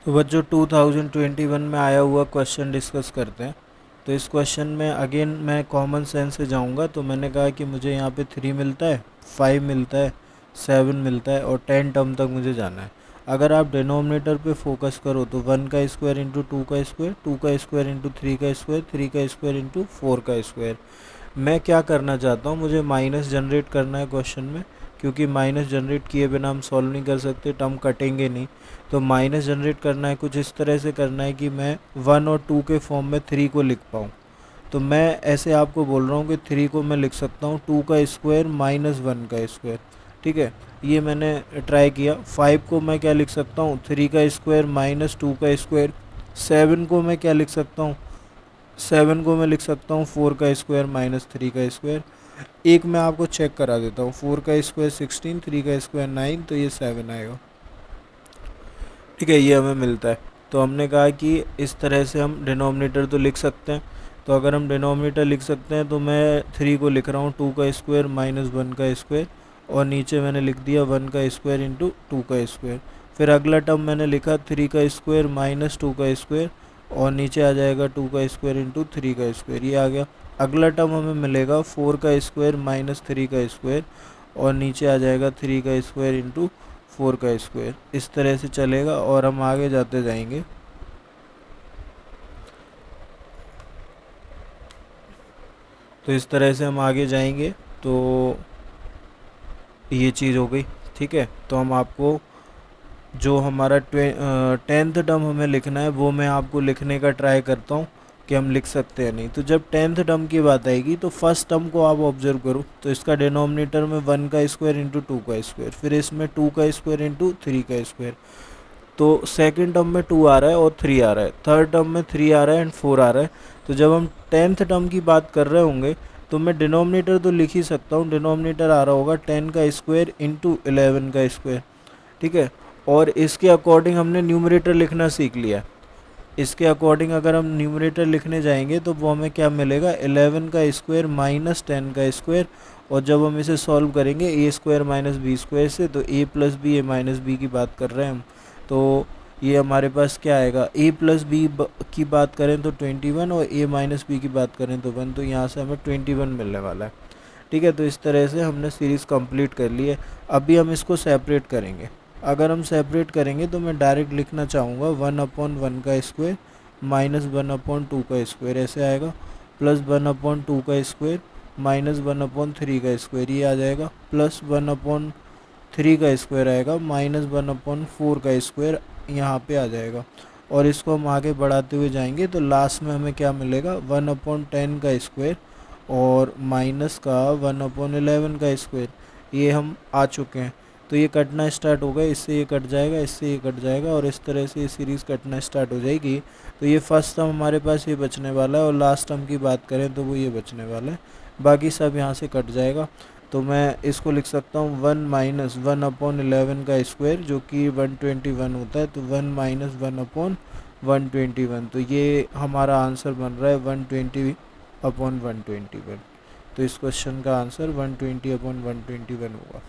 तो बच्चों 2021 में आया हुआ क्वेश्चन डिस्कस करते हैं। तो इस क्वेश्चन में अगेन मैं कॉमन सेंस से जाऊंगा। तो मैंने कहा कि मुझे यहाँ पे 3 मिलता है, 5 मिलता है, 7 मिलता है और 10 टर्म तक मुझे जाना है। अगर आप डिनोमिनेटर पे फोकस करो तो 1 का स्क्वायर इंटू 2 का स्क्वायर, 2 का स्क्वायर इंटू 3 का स्क्वायर, 3 का स्क्वायर इंटू 4 का स्क्वायर। मैं क्या करना चाहता हूँ, मुझे माइनस जनरेट करना है क्वेश्चन में, क्योंकि माइनस जनरेट किए बिना हम सॉल्व नहीं कर सकते, टर्म कटेंगे नहीं। तो माइनस जनरेट करना है, कुछ इस तरह से करना है कि मैं 1 और 2 के फॉर्म में 3 को लिख पाऊँ। तो मैं ऐसे आपको बोल रहा हूँ कि 3 को मैं लिख सकता हूँ 2 का स्क्वायर माइनस 1 का स्क्वायर। ठीक है, ये मैंने ट्राई किया। 5 को मैं क्या लिख सकता हूँ, 3 का स्क्वायर माइनस 2 का स्क्वायर। 7 को मैं क्या लिख सकता हूँ, 7 को मैं लिख सकता हूँ 4 का स्क्वायर माइनस 3 का स्क्वायर। एक मैं आपको चेक करा देता हूँ, 4 का स्क्वायर 16, 3 का स्क्वायर 9, तो ये 7 आएगा। ठीक है, ये हमें मिलता है। तो हमने कहा कि इस तरह से हम डिनोमिनेटर तो लिख सकते हैं। तो अगर हम डिनोमिनेटर लिख सकते हैं तो मैं 3 को लिख रहा हूँ 2 का स्क्वायर माइनस 1 का स्क्वायर, और नीचे मैंने लिख दिया 1 का स्क्वायर इंटू 2 का स्क्वायर। फिर अगला टर्म मैंने लिखा 3 का स्क्वायर माइनस 2 का स्क्वायर, और नीचे आ जाएगा 2 का स्क्वायर इंटू 3 का स्क्वायर, ये आ गया। अगला टर्म हमें मिलेगा 4 का स्क्वायर माइनस 3 का स्क्वायर, और नीचे आ जाएगा 3 का स्क्वायर इंटू 4 का स्क्वायर। इस तरह से चलेगा और हम आगे जाते जाएंगे। तो इस तरह से हम आगे जाएंगे। तो ये चीज़ हो गई। ठीक है, तो हम आपको जो हमारा 10th टर्म हमें लिखना है वो मैं आपको लिखने का ट्राई करता हूँ कि हम लिख सकते हैं नहीं। तो जब 10th टर्म की बात आएगी तो फर्स्ट टर्म को आप ऑब्जर्व करो। तो इसका डिनोमिनेटर में 1 का स्क्वायर इंटू 2 का स्क्वायर, फिर इसमें 2 का स्क्वायर इंटू 3 का स्क्वायर। तो सेकंड टर्म में 2 आ रहा है और 3 आ रहा है, थर्ड टर्म में 3 आ रहा है एंड 4 आ रहा है। तो जब हम 10th टर्म की बात कर रहे होंगे तो मैं डिनोमिनेटर तो लिख ही सकता हूँ। डिनोमिनेटर आ रहा होगा 10 का स्क्वायर इंटू 11 का स्क्वायर। ठीक है, और इसके अकॉर्डिंग हमने न्यूमरेटर लिखना सीख लिया। इसके अकॉर्डिंग अगर हम न्यूमरेटर लिखने जाएंगे तो वो हमें क्या मिलेगा, 11 का स्क्वायर माइनस 10 का स्क्वायर। और जब हम इसे सॉल्व करेंगे ए स्क्वायर माइनस बी स्क्वायर से, तो ए प्लस बी, ए माइनस बी की बात कर रहे हैं हम, तो ये हमारे पास क्या आएगा, ए प्लस बी की बात करें तो 21, और ए माइनस बी की बात करें तो 1, तो यहाँ से हमें 21 मिलने वाला है। ठीक है, तो इस तरह से हमने सीरीज़ कंप्लीट कर ली है। अभी हम इसको सेपरेट करेंगे। अगर हम सेपरेट करेंगे तो मैं डायरेक्ट लिखना चाहूँगा 1/1 का स्क्वायर माइनस 1/2 का स्क्वायर, ऐसे आएगा, प्लस 1/2 का स्क्वायर माइनस 1/3 का स्क्वायर, ये आ जाएगा, प्लस 1/3 का स्क्वायर आएगा माइनस 1/4 का स्क्वायर, यहाँ पे आ जाएगा। और इसको हम आगे बढ़ाते हुए जाएंगे तो लास्ट में हमें क्या मिलेगा, 1/10 का स्क्वायर और माइनस का 1/11 का स्क्वायर, ये हम आ चुके हैं। तो ये कटना स्टार्ट होगा, इससे ये कट जाएगा, इससे ये कट जाएगा, और इस तरह से ये सीरीज़ कटना स्टार्ट हो जाएगी। तो ये फर्स्ट टर्म हमारे पास ये बचने वाला है, और लास्ट टर्म की बात करें तो वो ये बचने वाला है, बाकी सब यहाँ से कट जाएगा। तो मैं इसको लिख सकता हूँ 1 माइनस 1/11 का स्क्वायर, जो कि 121 होता है। तो 1 माइनस 1/121, तो ये हमारा आंसर बन रहा है 120/121। तो इस क्वेश्चन का आंसर 120/121 होगा।